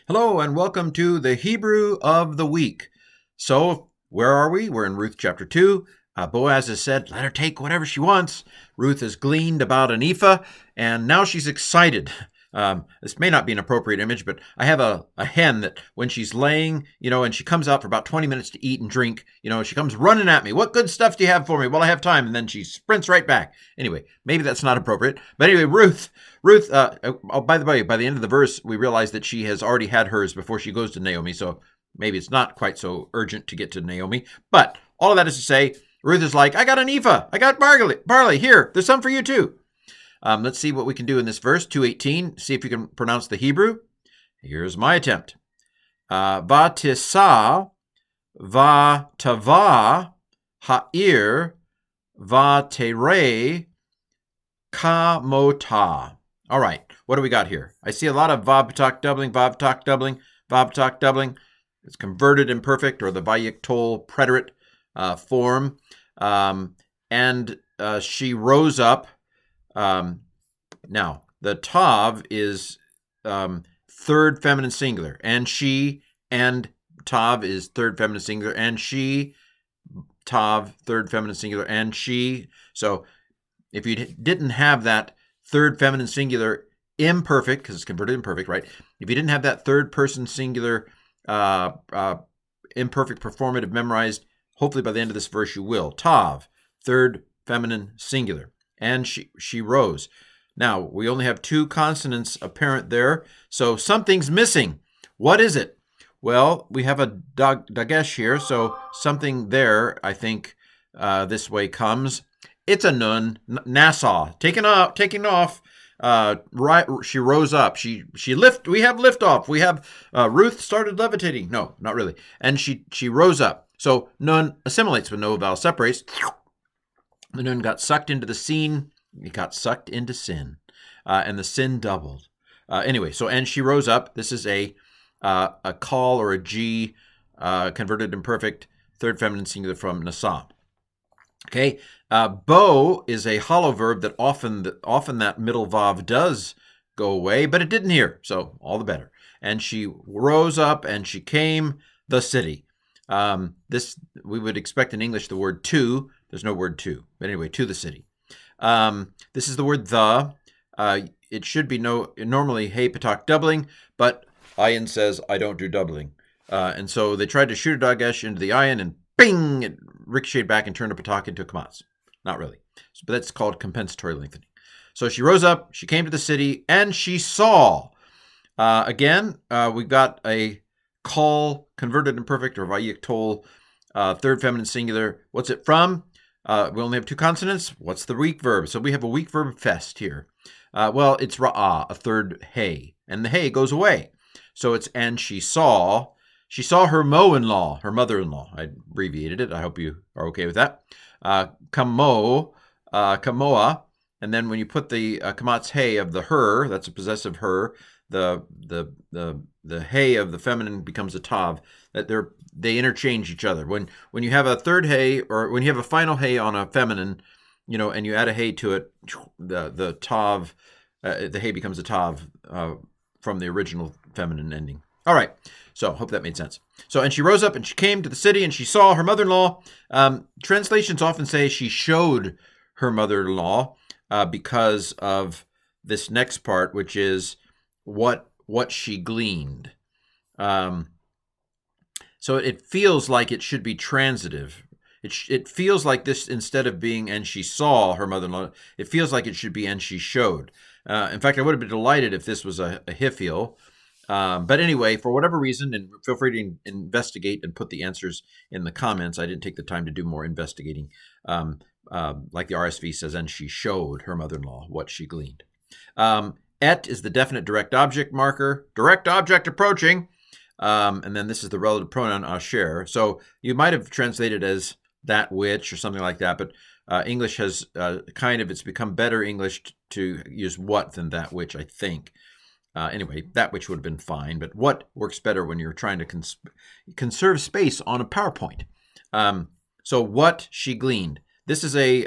Hello and welcome to the Hebrew of the Week. So, where are we? We're in Ruth chapter 2. Boaz has said, let her take whatever she wants. Ruth has gleaned about an ephah, and now she's excited. This may not be an appropriate image, but I have a hen that when she's laying, and she comes out for about 20 minutes to eat and drink, she comes running at me. What good stuff do you have for me? Well, I have time. And then she sprints right back. Anyway, maybe that's not appropriate. But anyway, Ruth, by the way, by the end of the verse, we realize that she has already had hers before she goes to Naomi. So maybe it's not quite so urgent to get to Naomi. But all of that is to say, Ruth is like, I got an ephah. I got barley. Here, there's some for you too. Let's see what we can do in this verse, 2:18. See if you can pronounce the Hebrew. Here's my attempt. Vatisa, vatava, ha'ir, vatere, kamota. All right, what do we got here? I see a lot of vavtak doubling. It's converted imperfect, or the vayyiqtol preterite form. And she rose up. Now, the tav is third feminine singular, and she, and tav is third feminine singular, and she, tav, third feminine singular, and she. So if you didn't have that third feminine singular imperfect, because it's converted imperfect, right? If you didn't have that third person singular imperfect performative memorized, hopefully by the end of this verse you will. Tav, third feminine singular. And she rose. Now, we only have two consonants apparent there, so something's missing. What is it? Well, we have a dagesh here, so something there, I think, this way comes. It's a nun, Nassau, taking off. Right, she rose up. We have liftoff. We have Ruth started levitating. No, not really. And she rose up. So nun assimilates when no vowel separates. The nun got sucked into the scene. It got sucked into sin, and the sin doubled. Anyway, so and she rose up. This is a call or a G, converted imperfect, third feminine singular from nasa. Okay, bo is a hollow verb that often that middle vav does go away, but it didn't here, so all the better. And she rose up and she came the city. This we would expect in English the word to. There's no word to, but anyway, to the city. This is the word the. It should be normally hey patak doubling, but ayin says I don't do doubling, and so they tried to shoot a dagesh into the ayin, and bing, it ricocheted back and turned a patak into a kamatz. Not really, but that's called compensatory lengthening. So she rose up, she came to the city, and she saw. Again, we got a call converted imperfect or vayyiqtol, third feminine singular. What's it from? We only have two consonants. What's the weak verb? So we have a weak verb fest here. Well, it's ra'ah, a third hey, and the hey goes away. So it's and she saw her mo-in-law, her mother-in-law. I abbreviated it. I hope you are okay with that. Kamoa, and then when you put the kamatz hey of the her, that's a possessive her. The hey of the feminine becomes a tav. That they interchange each other. When you have a third hey, or when you have a final hey on a feminine, and you add a hey to it, the tav, the hey becomes a tav from the original feminine ending. All right, so hope that made sense. So, and she rose up and she came to the city and she saw her mother-in-law. Translations often say she showed her mother-in-law because of this next part, which is what she gleaned. So it feels like it should be transitive. It feels like this, instead of being and she saw her mother-in-law, it feels like it should be and she showed. In fact, I would have been delighted if this was a Hiph'il. But anyway, for whatever reason, and feel free to investigate and put the answers in the comments. I didn't take the time to do more investigating. Like the RSV says, and she showed her mother-in-law what she gleaned. Et is the definite direct object marker. Direct object approaching. And then this is the relative pronoun asher. So you might have translated as that which or something like that, but English has it's become better English to use what than that which, I think. Anyway, that which would have been fine, but what works better when you're trying to conserve space on a PowerPoint. So what she gleaned. This is a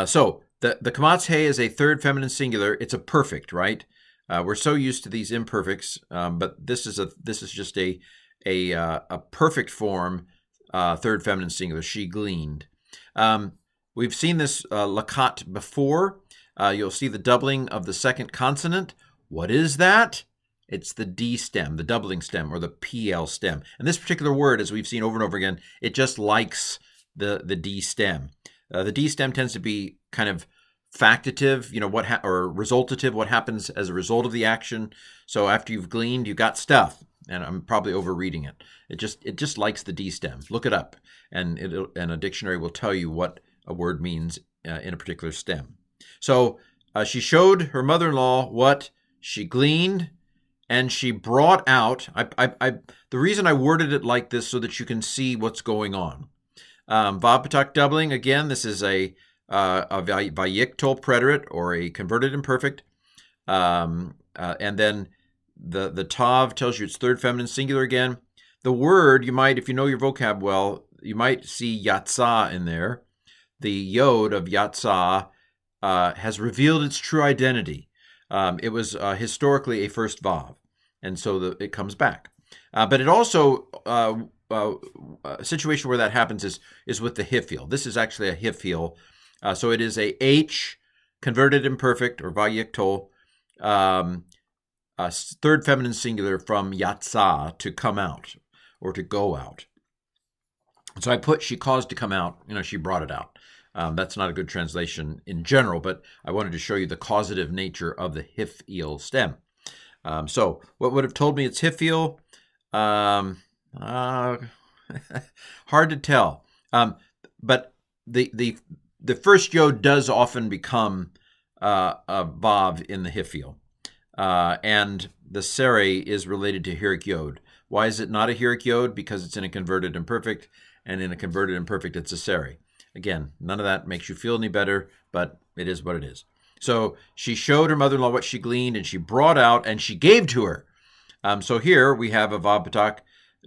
so the kamatz hey is a third feminine singular. It's a perfect, right? We're so used to these imperfects, but this is just a perfect form, third feminine singular. She gleaned. We've seen this lakat before. You'll see the doubling of the second consonant. What is that? It's the D stem, the doubling stem, or the PL stem. And this particular word, as we've seen over and over again, it just likes the D stem. The D stem tends to be kind of factative, or resultative, what happens as a result of the action. So after you've gleaned, you got stuff. And I'm probably overreading it. It just likes the D stem. Look it up, and a dictionary will tell you what a word means in a particular stem. So she showed her mother-in-law what she gleaned, and she brought out. The reason I worded it like this so that you can see what's going on. Vayyiqtol doubling, again, this is a vayyiqtol preterite, or a converted imperfect. And then the tav tells you it's third feminine singular again. The word, you might, if you know your vocab well, you might see yatzah in there. The yod of yatzah has revealed its true identity. It was historically a first vav, and so it comes back. But it also, a situation where that happens is with the Hiph'il. This is actually a Hiph'il. So it is a H converted imperfect, or vayyiqtol, third feminine singular from yatzah, to come out, or to go out. So I put she caused to come out, she brought it out. That's not a good translation in general, but I wanted to show you the causative nature of the Hiph'il stem. So what would have told me it's Hiph'il? Hard to tell. But the first yod does often become a vav in the Hiph'il. And the sere is related to hirik yod. Why is it not a hirik yod? Because it's in a converted imperfect, and in a converted imperfect, it's a sere. Again, none of that makes you feel any better, but it is what it is. So she showed her mother-in-law what she gleaned, and she brought out, and she gave to her. So here we have a vayyiqtol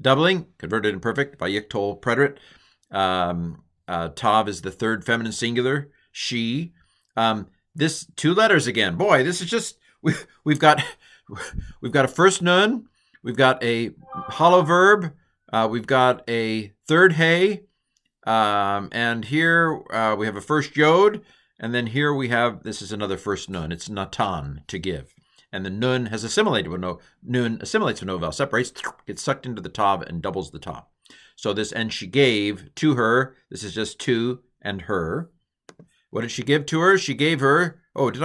doubling, converted imperfect, vayyiqtol preterite. Tav is the third feminine singular, she. This two letters again. Boy, this is just, we've got a first nun, we've got a hollow verb, we've got a third hey, and here we have a first yod, and then here we have, this is another first nun. It's natan, to give. And the nun has assimilated with nun assimilates with no vowel, separates, gets sucked into the tav and doubles the tav. So this, and she gave to her, this is just to and her. What did she give to her? She gave her, did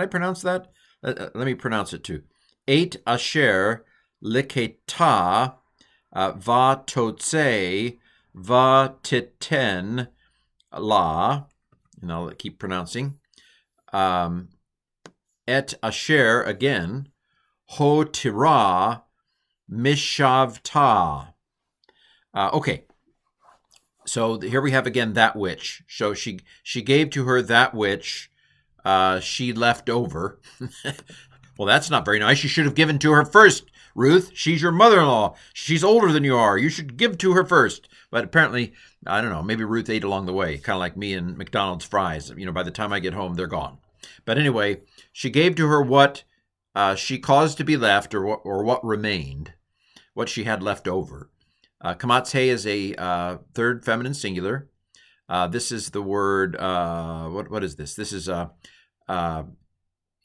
I pronounce that? Let me pronounce it too. Et asher liketa va totse va titen la, and I'll keep pronouncing. Et asher, again, ho tira mishavta. Okay, so here we have again that which. So she gave to her that which she left over. Well, that's not very nice. You should have given to her first, Ruth. She's your mother-in-law. She's older than you are. You should give to her first. But apparently, I don't know, maybe Ruth ate along the way, kind of like me and McDonald's fries. By the time I get home, they're gone. But anyway, she gave to her what she caused to be left, or what remained, what she had left over. Kamatse is a third feminine singular. This is the word, what is this? This is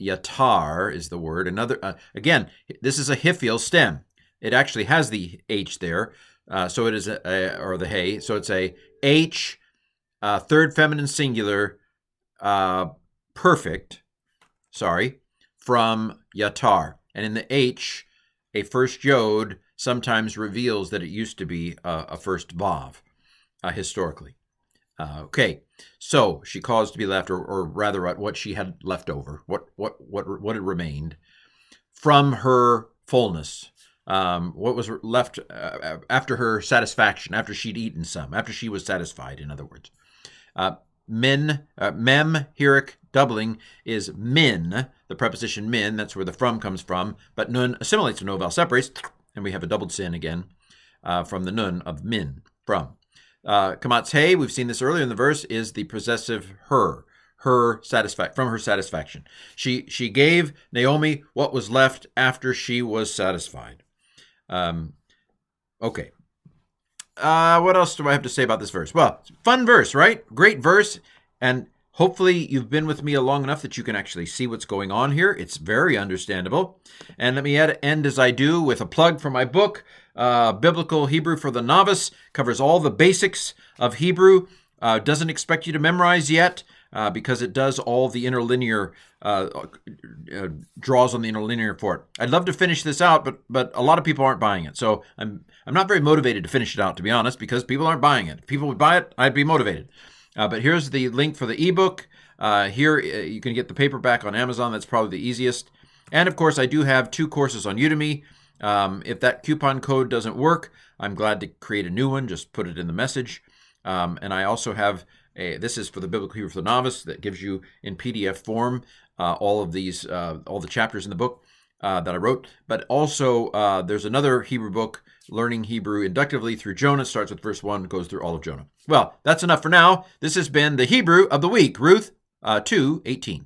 yatar is the word. Another, again, this is a Hiph'il stem. It actually has the H there. So it is or the hey. So it's a H, third feminine singular, perfect, from yatar. And in the H, a first yod sometimes reveals that it used to be a first vav, historically. Okay, so she caused to be left, or rather what she had left over, what had remained from her fullness, what was left after her satisfaction, after she'd eaten some, after she was satisfied, in other words. Mem, hirik, doubling is min, the preposition min, that's where the from comes from, but nun assimilates with no vowel, separates, and we have a doubled sin again from the nun of min, from. Kamatse, we've seen this earlier in the verse, is the possessive her. her satisfaction. She gave Naomi what was left after she was satisfied. Okay. What else do I have to say about this verse? Well, fun verse, right? Great verse. And hopefully you've been with me long enough that you can actually see what's going on here. It's very understandable. And let me end as I do with a plug for my book, Biblical Hebrew for the Novice. Covers all the basics of Hebrew. Doesn't expect you to memorize yet because it does all the interlinear, draws on the interlinear for it. I'd love to finish this out, but a lot of people aren't buying it. So I'm not very motivated to finish it out, to be honest, because people aren't buying it. If people would buy it, I'd be motivated. But here's the link for the ebook. Here you can get the paperback on Amazon. That's probably the easiest. And of course, I do have 2 courses on Udemy. If that coupon code doesn't work, I'm glad to create a new one. Just put it in the message. And I also have this is for the Biblical Hebrew for the Novice that gives you in PDF form all of these, all the chapters in the book that I wrote. But also there's another Hebrew book, Learning Hebrew Inductively through Jonah. Starts with verse 1, goes through all of Jonah. Well, that's enough for now. This has been the Hebrew of the Week, Ruth 2:18.